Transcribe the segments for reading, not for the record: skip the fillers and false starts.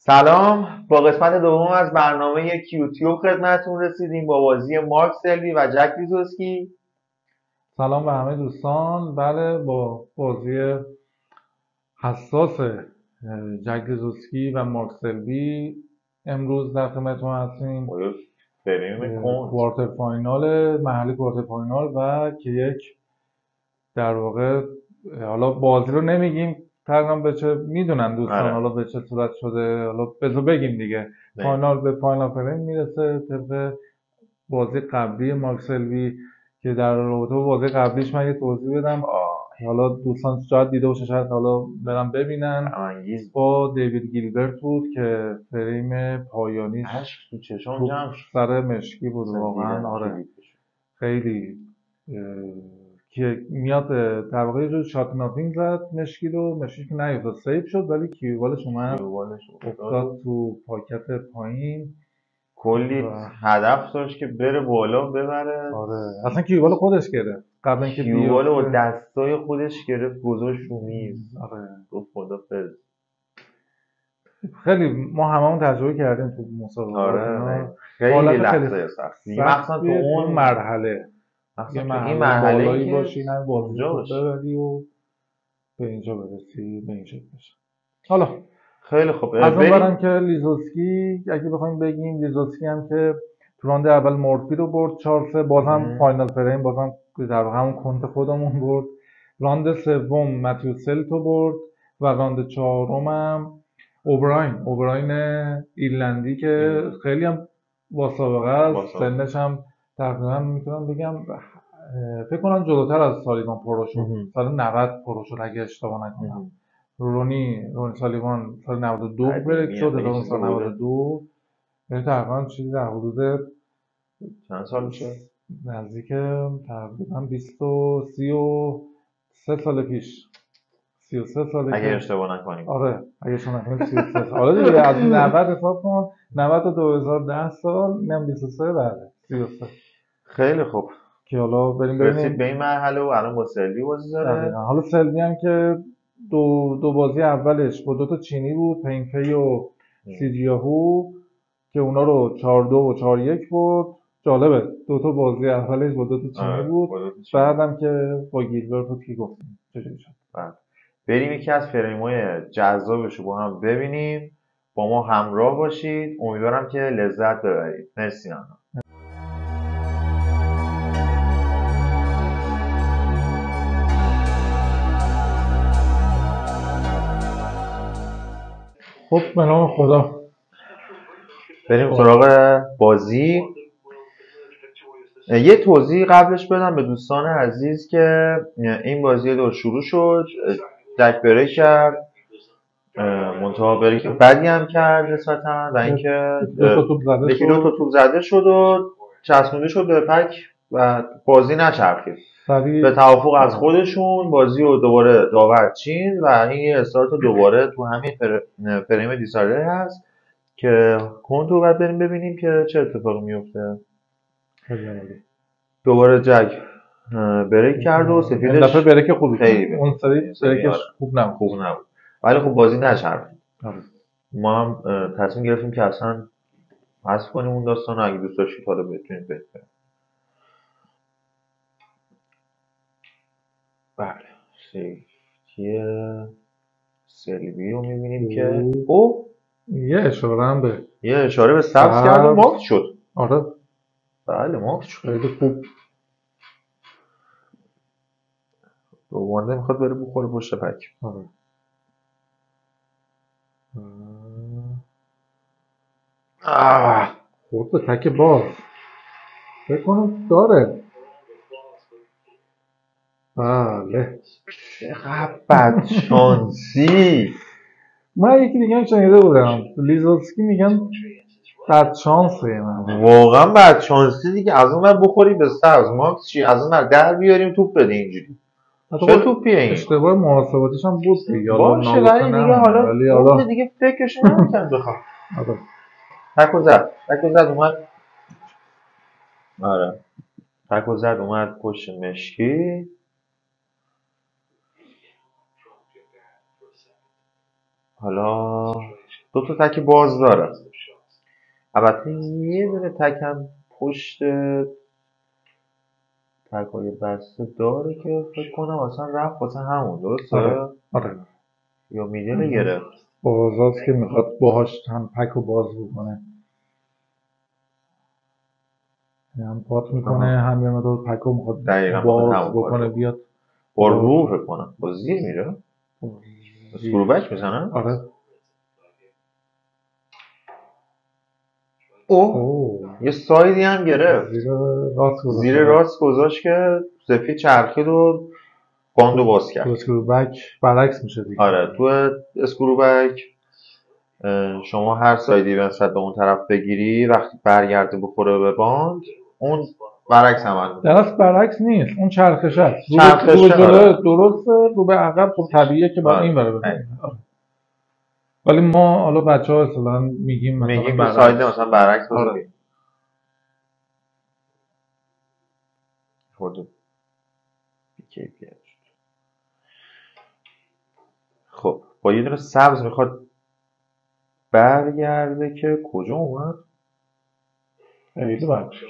سلام، با قسمت دوم از برنامه کیوتیوب خدمتتون رسیدیم با بازی مارک سلوی و جک لیزوسکی. سلام به همه دوستان. بله، با بازی حساس جک لیزوسکی و مارک سلبی امروز در خدمتتون هستیم. بریم کوارتر فاینال، محلی کوارتر فاینال و که یک در واقع حالا بازی رو نمیگیم تقریبا به چه میدونن دوستان، حالا به چه صورت شده، حالا بذار بگیم دیگه. فاینال به فاینال فریم میرسه طبق بازی قبلی مارک سلبی که در رابطه با بازی قبلیش من یه توضیح بدم. حالا دوستان شاید دیده باشه، شاید حالا برم ببینن. با دیوید گیلبرت بود که فریم پایانیش تو چشام جمع شد، سر مشکی بود واقعا. آره خیلی که میاد در واقع جو شات ناتینگ زد مشکی رو، مشکی که نیفتاد سیف شد ولی کیوبالش اومد افتاد تو پاکت پایین. کلی هدف داشت که بره بالا ببره. آره اصلا کیوبال خودش گرفت قبل اینکه کیوبال با دستای خودش گرفت گذاشت رو میز. آره گفت خدافظ. خیلی ما هممون تجربه کردیم تو مسابقات. آره خیلی لحظه سختی، مثلا تو اون مرحله مثلا تو این مرحله بالایی باشی، نه بازی رو ببری و به اینجا برسی، به اینجا بشه. حالا خیلی خوب. از اون برم که لیزوسکی، اگه بخوایم بگیم لیزوسکی هم که تو راند اول مورفی رو برد 4-3، بازم فاینال فریم بازم در واقع همون کنت خودمون برد. راند سوم متیو سلتو برد و راند چهارم هم اوبراین ایرلندی که خیلی هم با سابقه است. سنش هم تقریبا میتونم بگم فکر کنم جلوتر از سالیوان پرو شد. سال 90 پرو شد اگه اشتباه نکنم. رونی سالیوان سال 92 بریک شد، 1992. یعنی تقریبا چیزی در حدود چند سال میشه؟ نزدیک تقریبا 33 سال پیش، 33 ساله اگه اشتباه نکنیم. آره اگه اشتباه نکنیم 33 سال. آره دیگه از 90 حساب کن، 90 تا 2010 سال، اینم 23. بله 33. خیلی خوب که حالا بریم ببینیم به این مرحله و الان با سلوی بازی داره. حالا سلوی هم که دو بازی اولش با 2 تا چینی بود، پینکی و سیجیاهو، که اونا رو 4-2 و 4-1 برد. جالبه 2 تا بازی اولش با 2 تا چینی بود. بعدم که با گیلبرت بود که گفتیم چجوری شد. بریم یکی از فریم‌های جذابش رو با هم ببینیم. با ما همراه باشید، امیدوارم که لذت ببرید. مرسی. خب به نام خدا بریم سراغ بازی. یه توضیح قبلش بدم به دوستان عزیز که این بازی دور شروع شد، جک بریک کرد، منتها بریک بدی هم کرد نسبتا و اینکه یکی 2 تا توپ زده شد و چسبونده شد به پک و بازی نچرخید. به توافق از خودشون بازی رو دوباره داور چین و این یه استارت دوباره تو همین فریم دیسارده هست که کنترل باید بریم ببینیم که چه اتفاقی میفته. دوباره جک بریک کرد و سفیدش دفعه بریک خوبی خیلی اون سری بریکش خوب نبود ولی خب بازی نچرخید. ما هم تصمیم گرفتیم که اصلا حذف کنیم اون داستان رو. اگه دوست داشتید حالا بتونید بهتره. بله سیفتی سلوی رو میبینیم که یه اشاره به سبز کرد و ماکس شد. آره بله ماکس شد. خیلی خوب. دوباره میخواد بره بخوره پشت پک. آره خورد به تک باز فکر کنم داره. بله چقدر بدشانسی. من یکی دیگه هم شنیده بودم لیزوسکی میگن بدشانسه. من واقعا بدشانسی دیگه. از اون ور بخوری به سبز ماکس چی، از اون ور در بیاریم توپ بده اینجوری. چه توپیه این؟ اشتباه محاسباتیش هم بود دیگه. باشه ولی دیگه حالا دیگه فکرش نمی‌کرد بخوام. آره تکو زد اومد. آره تکو زد اومد پشت مشکی. حالا دو تا تک باز داره. البته یه دونه تک هم پشت تکای بسته داره که فکر کنم اصلا رفت واسه همون، درسته؟ آره. یا میدل گرفت. بازاست که میخواد باهاش هم پک رو باز بکنه، هم پات میکنه هم یه مدار پک رو میخواد باز بکنه بیاد با رو فکر کنم با زیر میره اسکرو بک میزنه. آره. یه سایدی هم گرفت زیر راست گذاشت که سفید چرخید و باندو باز کرد. تو اسکرو بک برعکس میشه دیگه. آره تو اسکرو بک شما هر سایدی نسبت به اون طرف بگیری وقتی برگرده بخوره به باند اون برعکس عمل میکنه. درست برعکس نیست، اون چرخش هست. رو جلو درسته، رو به عقب خب طبیعیه که باید این بره بزنه. ولی ما حالا بچه‌ها اصلا میگیم مثلا ساید مثلا برعکس بزنیم. خود کیفیت. خب با یه دونه سبز میخواد برگرده که کجا اومد؟ خیلی بچه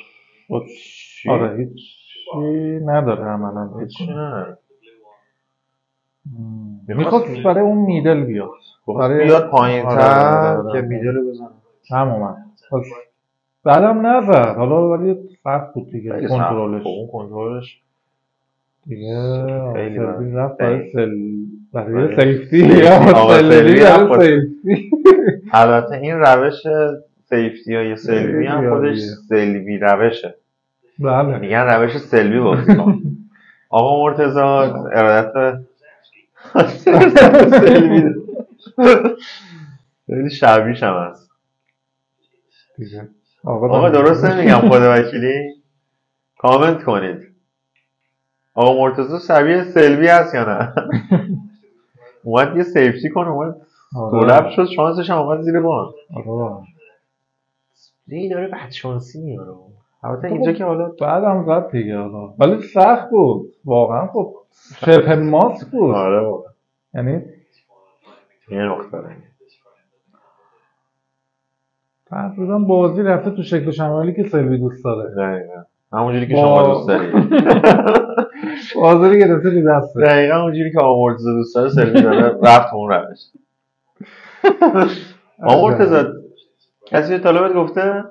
آره هیچی نداره عملا. هیچی نداره. میخواد برای اون میدل بیاد، بیاد پایین تر که میدل بزنه. تماما بعدم نزد حالا ولی سخت بود دیگه کنترلش. اون کنترلش دیگه خیلی سلبی رفت برای سیفتی البته این روش سیفتی های سلبی هم خودش سلبی روشه. بله میگن روش سلبی بازی کن. آقا مرتضی ارادت سلبی خیلی شبیش هم هست. آقا درست نمیگم خدا وکیلی؟ کامنت کنید آقا مرتضی شبیه سلبی هست یا نه؟ اومد یه سیفتی کنه اومد دولب شد شانسش هم اومد زیر بان. این داره بدشانسی میاره. البته اینجا که حالا بعدم زد دیگه حالا ولی سخت بود واقعا. خب شبه ماسک بود. آره یعنی یه نقطه رنگه تقریبا بازی رفته تو شکل شمالی که سلوی دوست داره. دقیقا همونجوری که شما دوست دارید. بازی گرفته تو دسته. دقیقا همونجوری که آمورتزا دوست داره سلوی داره رفت اون روش. آمورتزا کسی به طالبت گفته؟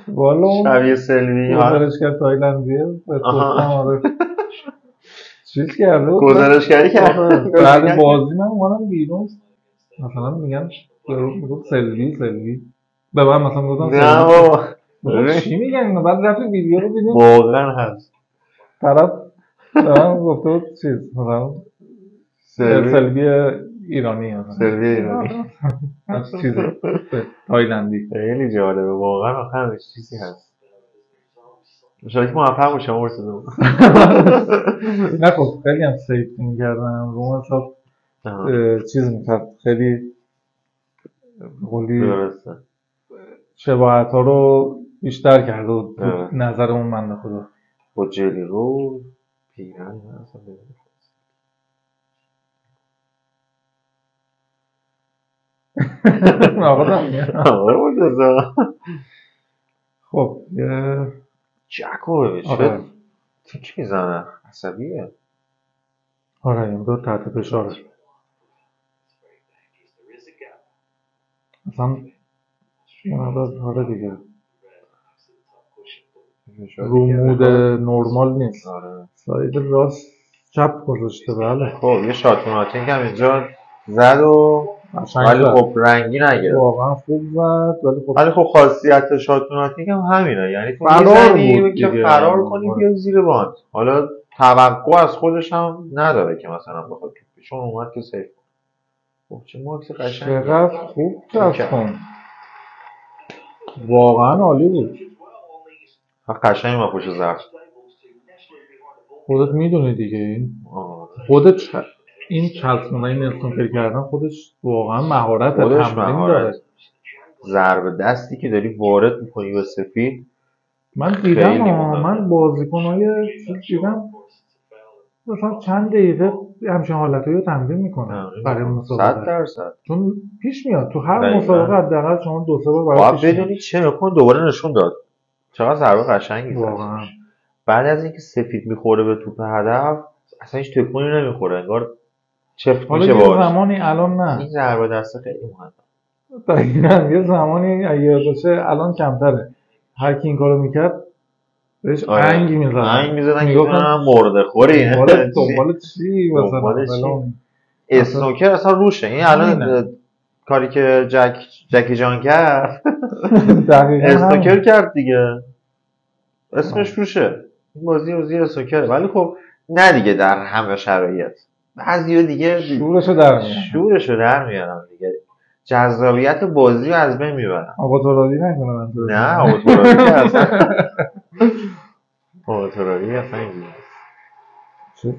والا شبیه سلوی گزارشگر تایلندیه آره چیز کرده گزارشگری کرده. بعد بازی من اومدم بیرون مثلا میگن میگفت سلوی به من مثلا گفتم نه بابا چی میگن بعد رفت ویدیو رو دیدیم واقعا هست طرف به من گفته بود چیز مثلا سلوی ایرانی چیز تایلندی. خیلی جالبه واقعا. آخر چیزی هست شاید که موفق باشه مرتضی. نه خب خیلی هم سیف می‌کردم رو حساب چیز می‌کرد خیلی قولی شباهت‌ها رو بیشتر کرده بود نظر اون بنده خدا. با جلی رو پیرن آقا مرتضی. خب یه جکو ببین تیک میزنه عصبیه. آره این دو تحت فشاره اصلا آره دیگه رو مود نرمال نیست. ساید راست چپ گذاشته. بله خب یه شاتوناتینگ هم اینجا زد و ولی خب رنگی نگرفت. واقعا خوب زد ولی خب خاصیت شاتوناتینگ هم همینه یعنی تو میزنی که فرار کنی بیا زیر باند. حالا توقع از خودش هم نداره که مثلا بخواد چون اومد که سیف. خب چه مارکس قشنگی چقدر خوب چسبون واقعا عالی بود. قشنگ ما پوش زرد خودت میدونی دیگه این خودت این چسبونای نلسون کردن خودش واقعا مهارت تمرین داره. ضربه دستی که داری وارد میکنی به سفید من دیدم من بازیکنای چیز دیدم مثلا چند دقیقه همچین حالتایی رو تمرین میکنه برای مسابقه 100%. چون پیش میاد تو هر دقیقاً. مسابقه حداقل شما 2-3 بار برای باید پیش میاد بدونی چه نکن دوباره نشون داد چقدر ضربه قشنگی زد. واقعا بعد از اینکه سفید میخوره به توپ هدف اصلا هیچ تکونی نمیخوره انگار چفت حالا میشه یه باش. زمانی الان نه این ضربه دسته خیلی مهمه. دقیقاً یه زمانی اگه باشه الان کمتره هر کی این کارو میکرد بهش انگ میزدن انگ میزدن که میگفتن هم مرده خوری دنبال چی مثلا دنبال چی؟ فلان. اسنوکر اصلا روشه. این الان همینه. کاری که جکی جان کرد دقیقاً اسنوکر همین. کرد دیگه اسمش روشه. این بازی اسنوکره ولی خب نه دیگه در همه شرایط بعضیا دیگه شورشو در میارن دیگه جذابیت بازی رو از بین میبرن. آقاتورادی نکنه منظور نه آقاتورادی که اصلا آقاتورادی اصلا اینجوری چه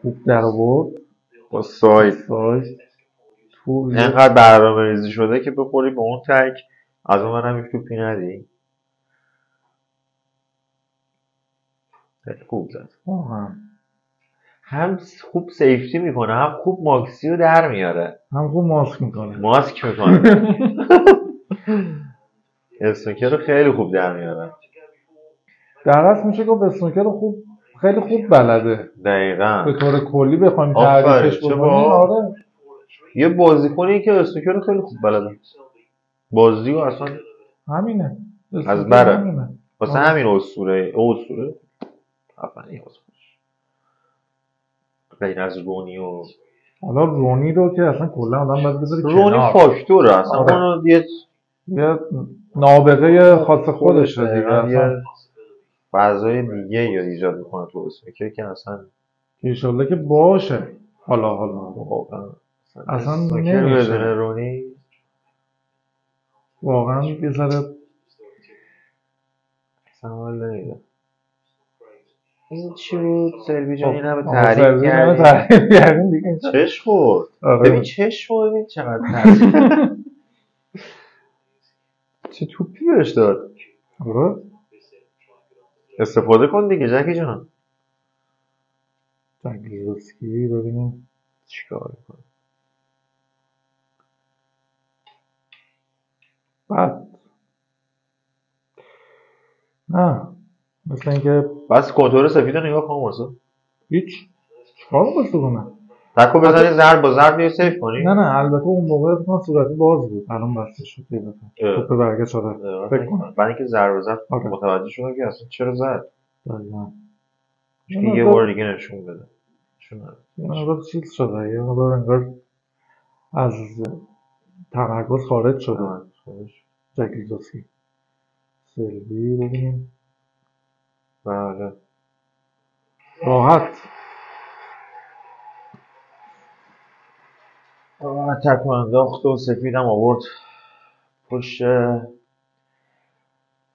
خوب در آورد با ساید تو اینقدر برنامه ریزی شده که بخوری به اون تک از اون منم یک توپی ندی. خیلی خوب زد. هم خوب سیفتی میکنه هم خوب ماکسی رو در میاره هم خوب ماسک میکنه اسنوکر رو خیلی خوب در میاره. در اصل میشه گفت اسنوکر رو خیلی خوب بلده دقیقاً به طور کلی بخوایم تعریفش بکنیم. آره یه بازیکنی که اسنوکر رو خیلی خوب بلده بازی رو اصلا همینه از بره واسه همین اسطوره افغانی غیر از رونی و حالا رونی رو که اصلا کلا آدم باید بذاره رونی فاکتوره اصلا اونو یه نابغه خاص خودشه دیگه اصلا فضای دیگه یا ایجاد میکنه تو اسنوکر که اصلا ایشالله که باشه حالا اصلا نمیشه رونی واقعا یه ذره اصلا حال نمیده. این چی بود؟ سلوی جان این همه تعریف کردیم دیگه چش خورد. ببین چش خورد ببین چقدر تعریف چه توپی بهش داد. استفاده کن دیگه جکی جان. جکیزوسکی ببینیم چیکار میکنه. بعد نه مثل اینکه بس کنترل سفید رو نگاه کن واسه هیچ چیکار می‌خواسته کنه تکو بزنی ضرب با ضرب بیای سیف کنی. نه البته اون موقع فکر صورتی باز بود الان بسته شد توپ برگشت شده فکر کنم برای اینکه ضربه زد متوجه شدم که اصلا چرا زد. دقیقاً یه بار دیگه نشون بده. یه مقدار چیز شده یه مقدار انگار از تمرکز خارج شده. جکیزوسکی سلوی ببینیم. بله راحت تکو انداخت و سفیدم آورد پشت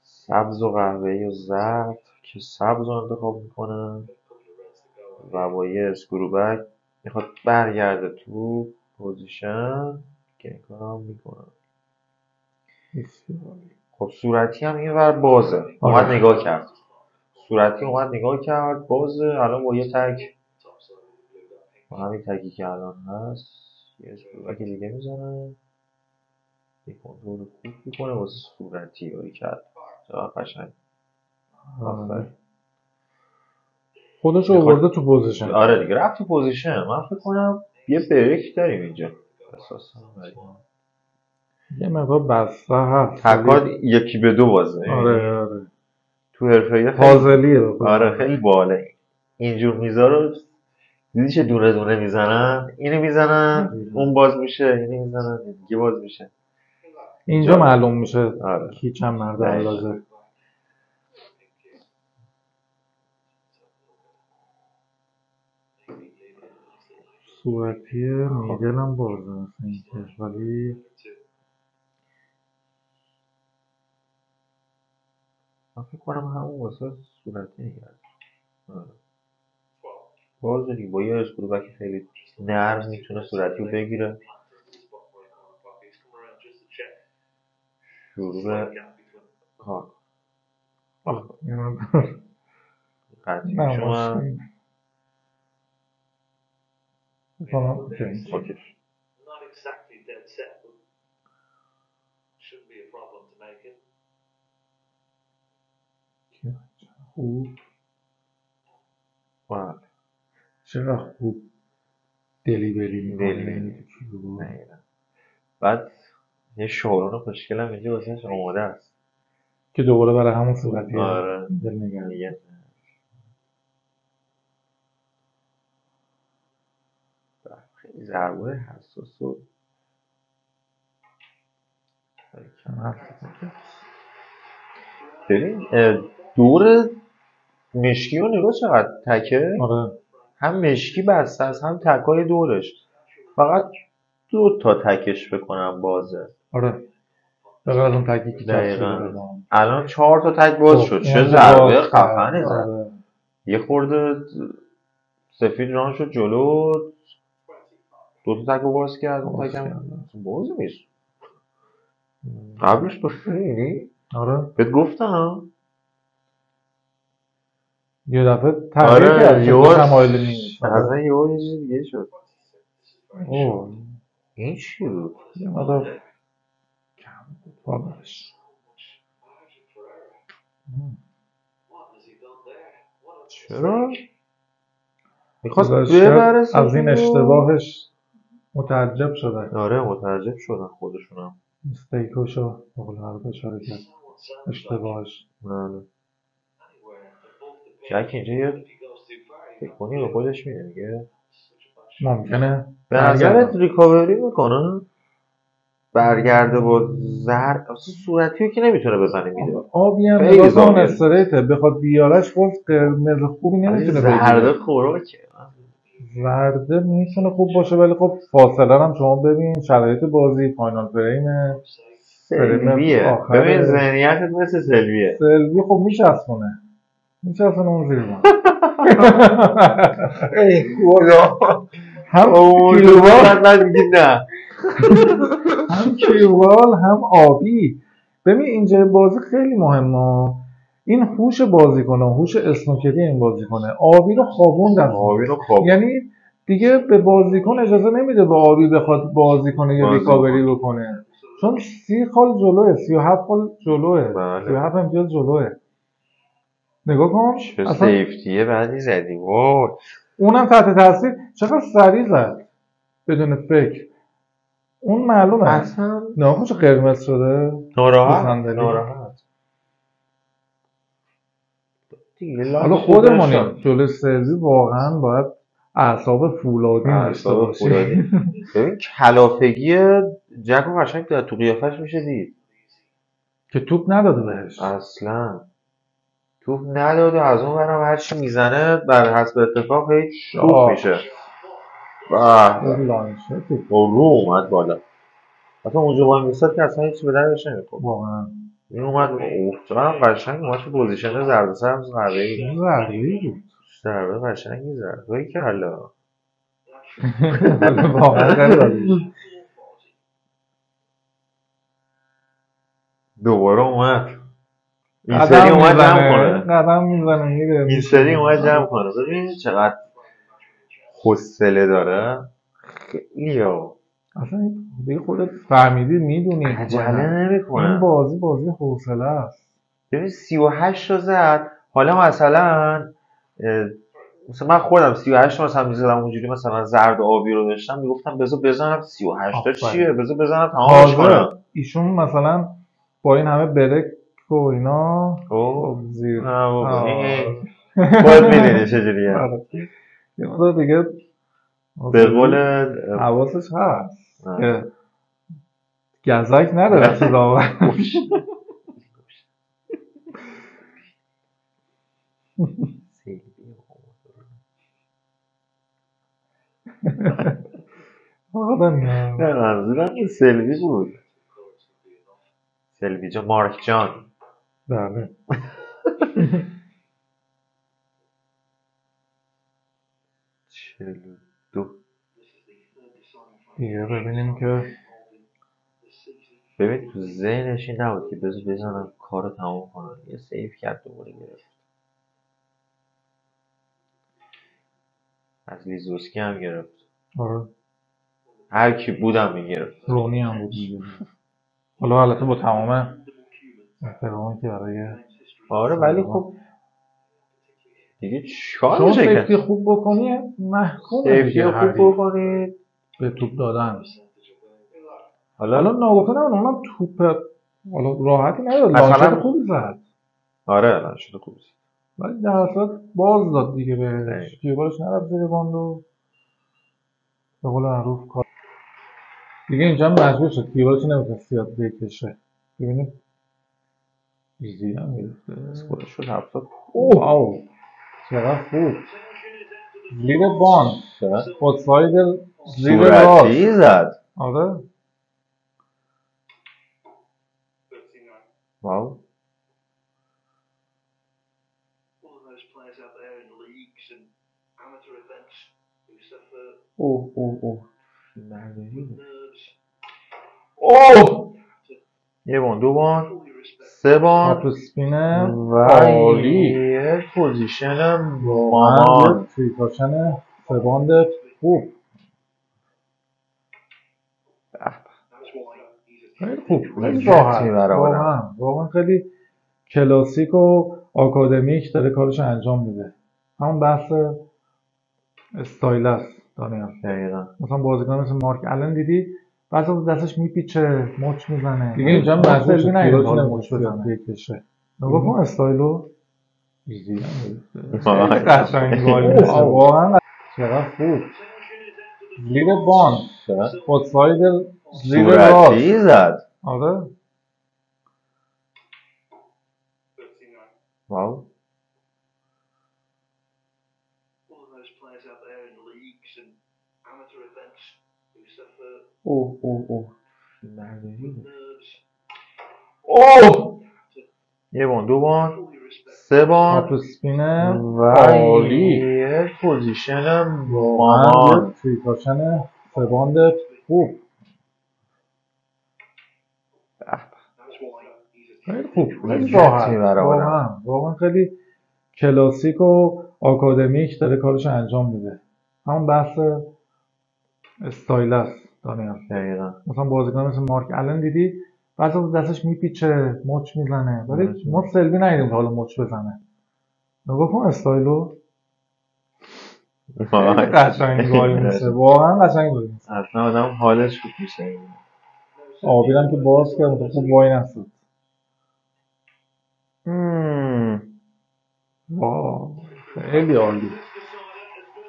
سبز و قهوه‌ای و زرد که سبز رو انتخاب میکنن و با یه اسکروبک میخواد برگرده تو پوزیشن که این کار هم میکنن. خب صورتی هم این ور بازه اومد نگاه کرد. صورتی اومد نگاه کرد بازه. الان با یه تک با همین تکی که الان هست یه اسکروبک دیگه میزنه یه کنترل خوب میکنه واسه صورتی هایی کرد. چرا قشنگ خودش رو آورده تو پوزیشن. آره دیگه رفت تو پوزیشن. من فکر کنم یه بریک داریم اینجا اساسا یه مقدار بسته هست تکاد 1-2 بازه. آره تو حرفه‌ای پازلیه. آره خیلی باله. اینجور میزا رو دیدی چه دونه دونه میزنن. اینو میزنن اون باز میشه اینو میزنن دیگه باز میشه. اینجا معلوم میشه آره. کی چند مرد اندازه. صورتی میدل هم بازه مثل اینکه ولی من فکر کنم همون واسه صورتی نگرد باز دیگه با یه اسکروبک خیلی نرم میتونه صورتی رو بگیره. شروع کار قطعی شما بکنم اوکی. اوکی. خوب بله. چقدر خوب دلیوری میکنه دلیوری. کیبورد. دقیقاً. بعد یه شورون خوشگل هم اینجا واسهش آماده است که دوباره برای همون صورتی آره دل نگرد. میگه خیلی ضربه حساس و ببین دور مشکی رو نگاه چقدر تکه آره هم مشکی بسته است هم تکای دورش فقط 2 تا تکش بکنم بازه آره به غیر از اون تکی که چسبیده دقیقاً به ما. الان 4 تا تک باز خب، شد اون چه که ضربه باز کرد. خفنی زد آره. یه خورده سفید ران شد جلو 2 تا تک رو باز کرد اون باز تکم کرد. باز نیست قبلش تو خیلی آره بهت گفتم یه دفعه تغییر آره کرد یهو تمایل نیست. اصلا یهو یه چیز دیگه شد اوه این چی بود یه مدار کم بود بالش. چرا میخواست خودش ببره از این سفید رو. اشتباهش متعجب شده. آره متعجب شدن خودشونم میستیکوشو بقول حرف اشاره کرد اشتباهش. بله جک اینجا یه تکونی به خودش میده میگه ممکنه به نظرت ریکاوری میکنه برگرده با زرد اصلا صورتی رو که نمیتونه بزنه میده آبی هم خیلی نگاه کن زاویه. استریته بخواد بیارش باز قرمز خوبی نمیتونه زرده بگیره. خوراکه زرده میتونه خوب باشه ولی خب فاصله هم شما ببین شرایط بازی فاینال فریم سلویه آخره. ببین ذهنیتت مثل سلویه سلوی خب میچسبونه اون زیر ما. ای خدا هم کیلوبال میگید نه هم کیوال هم آبی. ببین اینجا بازی خیلی مهمه این هوش بازیکنه هوش اسنوکری این بازیکنه آبی رو خوابوندن. آبی رو خواب یعنی دیگه به بازیکن اجازه نمیده به آبی بخواد بازی کنه یا بازی ریکاوری بکنه چون 30 خال جلوه 37 خال جلوه بله. 37 امتیاز جلوه. نگاه کن چه سیفتیه بعدی زدی وای اونم تحت تاثیر چقدر سریع زد بدون فکر اون معلومه اصلا نگاه چه قرمز شده ناراحت حالا خودمونیم جلوی سروی واقعا باید اعصاب فولادی داشته باشیم. ببین کلافگی جک رو قشنگ تو قیافش میشه دید که توپ نداده بهش اصلا توپ نداده از اون برم هرچی میزنه بر حسب اتفاق هیچ توپ میشه رو اومد بالا اصلا اونجا وای میستاد که اصلا هیچی به دردش نمیخورد واقعا این اومد چقدر قشنگ اومد تو پوزیشن ضربه سر ضربه‌ای بود ضربه قشنگی زد وای کلا دوباره اومد این سری اومد جمع کنه قدم میزنه میره این سری اومد جمع کنه ببین چقدر حوصله داره خیلی اصلا دیگه خودت فهمیدی میدونی عجله نمیکنه این بازی حوصله است. ببین 38 تا زد حالا مثلا من خودم 38 تا مثلا میزدم اونجوری مثلا زرد و آبی رو داشتم میگفتم بذار بزنم 38 تا چیه بذار بزنم تمامش کنم ایشون مثلا با این همه برک و اینا زیر باید میدینی چجوریه یه مدار دیگه به قول حواسش هست که گزک نداره تو داور نه منظورم سلوی بود سلوی جان مارک جان بله 42 دیگه ببینیم که ببین تو ذهنش این نبود که بزنم کارو تمام کنم یه سیف کرد دوباره گرفت از لیزوسکی هم گرفت آره هر کی بودم میگرفت. رونی هم بود دیگه. حالا البته با تمام احترامی که برای آره ولی خب دیگه چیکار شما میشه سیفتی کرد؟ خوب بکنی محکومه سیفتی دیگه رو هر خوب بکنید. به توپ دادن. حالا حالا ناگفته نمون اونم توپ حالا راحتی نداد، مثلا- لانچت خوبی زد آره الان شده خوب. ولی در اصل باز داد دیگه بهش، دقیقا. کیبالش نرفت زیر باند و به قول معروف کار دیگه اینجا هم مجبور شد کیبالش نمیتونست زیاد بکشه. ببینید ایزی هم گرفته خودش شد 70. واو چقدر خوب زیر باند با ساید زیر راست. صورتی زد. آره واو. اوه اوه اوه اوه یه بان، دو بان، سه بان تاپ اسپینه و عالی. یه پوزیشن واقعا مامان. یه تریکاشن سه باند خوب، خیلی خوب، خیلی لذت راحت، میبره آدم. واقعا خیلی کلاسیک و آکادمیک داره کارش انجام میده. همون بحث استایل است دانیال. دقیقا. مثلا بازیکن مثل مارک الان دیدی بعضی وقت دستش میپیچه، مچ میزنه دیگه. اینجا مجبور شد نگیره حالا مچ مچ بزنه بکشه. نگاه کن استایلو ایزی هم گرفته. خیلی قشنگ گل میشه. واقعا چقدر خوب زیر باند با ساید زیر راست. صورتی زد. آره واو. اوه اوه اوه اوه یه بان، دو بان، سه بان تاپ اسپینه و عالی. یه پوزیشن واقعا مامان. یه تریکاشن سه باند خوب، خیلی خوب، خیلی لذت راحت، میبره آدم. واقعا خیلی کلاسیک و آکادمیک داره کارش انجام میده. همون بحث استایل است دانیال. دقیقا. مثلا بازیکن مثل مارک الان دیدی بعضی وقت دستش میپیچه، مچ میزنه، ولی ما سلوی ندیدیم تا حالا مچ بزنه. نگاه کن استایلو خیلی قشنگ گل میشه، واقعا قشنگ گل میشه. اصلا آدم حالش خوب میشه. آبیرم که باز کرد خوب وای نستد. واو خیلی عالی،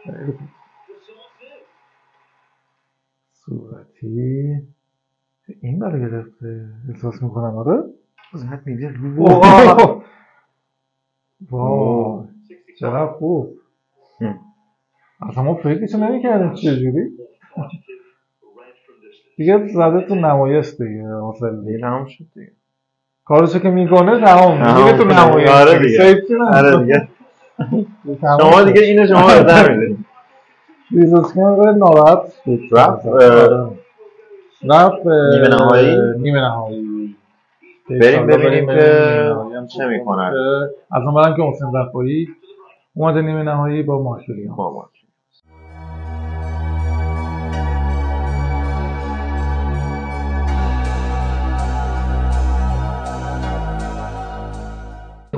خیلی خوب. صورتی این برای گرفته احساس میکنم. آره زد میده. واو چقدر خوب. اصلا ما فکرشو نمی‌کردیم چجوری دیگه زده تو نمایش دیگه. حاصل دیگه تمام شد دیگه. کارشو که میکنه تمام میره تو نمایش. آره دیگه. سیفتی آره دیگه. شما دیگه اینو شما بهتر میدونید. ریزوسکن خیلی ناراحت بود. رفت نیمه نهایی. بریم ببینیم که چه میکنن. از اون برم که حسین وفایی اومده نیمه نهایی با مارسیلیا.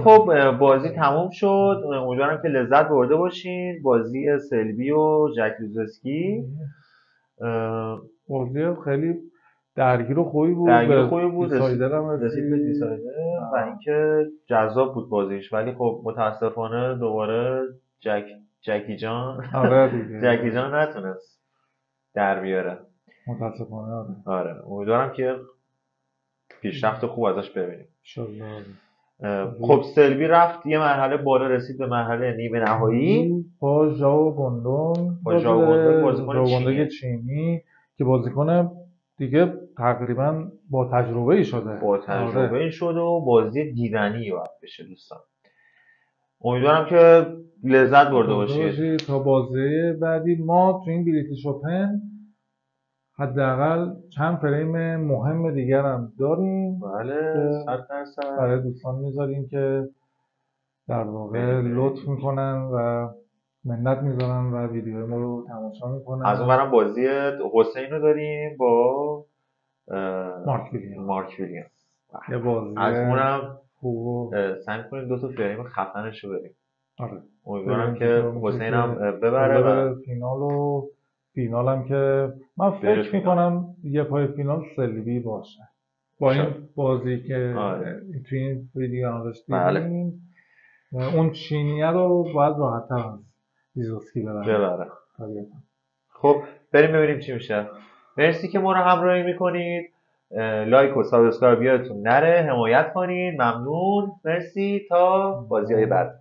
خب بازی تموم شد. امیدوارم که لذت برده باشین. بازی سلبی و جک لوزسکی بازی خیلی درگیر و خوبی بود. رسید به دیسایدر و اینکه جذاب بود بازیش. ولی خب متاسفانه دوباره جکی جان آره دیگه جکی جان نتونست در بیاره متاسفانه. آره امیدوارم که پیشرفت خوب ازش ببینیم ان شاءالله. خب سلبی رفت یه مرحله بالا، رسید به مرحله نیمه نهایی با ژائو گوندون، بازیکن چینی که بازیکن دیگه تقریبا با تجربه ای شده. و بازی دیدنی باید بشه دوستان. امیدوارم که لذت برده باشید. تا بازی بعدی ما تو این بریتیش اوپن حداقل چند فریم مهم دیگر هم داریم. بله 100% برای دوستان میذاریم که در واقع لطف میکنن و منت میذارن و ویدیو ما رو تماشا میکنن. از اون برم بازی حسین رو داریم با مارک ویلیام. یه بازی از اونم خوب سعی کنیم 2 تا فریم خفنش رو بریم. آره امیدوارم که حسین هم ببره و فینال هم که من فکر میکنم یه پای فینال سلبی باشه با این بازی که توی این ویدیو هم داشتیم. اون چینیه رو باید راحت تر از لیزوسکی ببره. خب بریم ببینیم چی میشه. مرسی که ما رو همراهی میکنید. لایک و سابسکرایب یادتون نره، حمایت کنید. ممنون. مرسی تا بازی های بعد.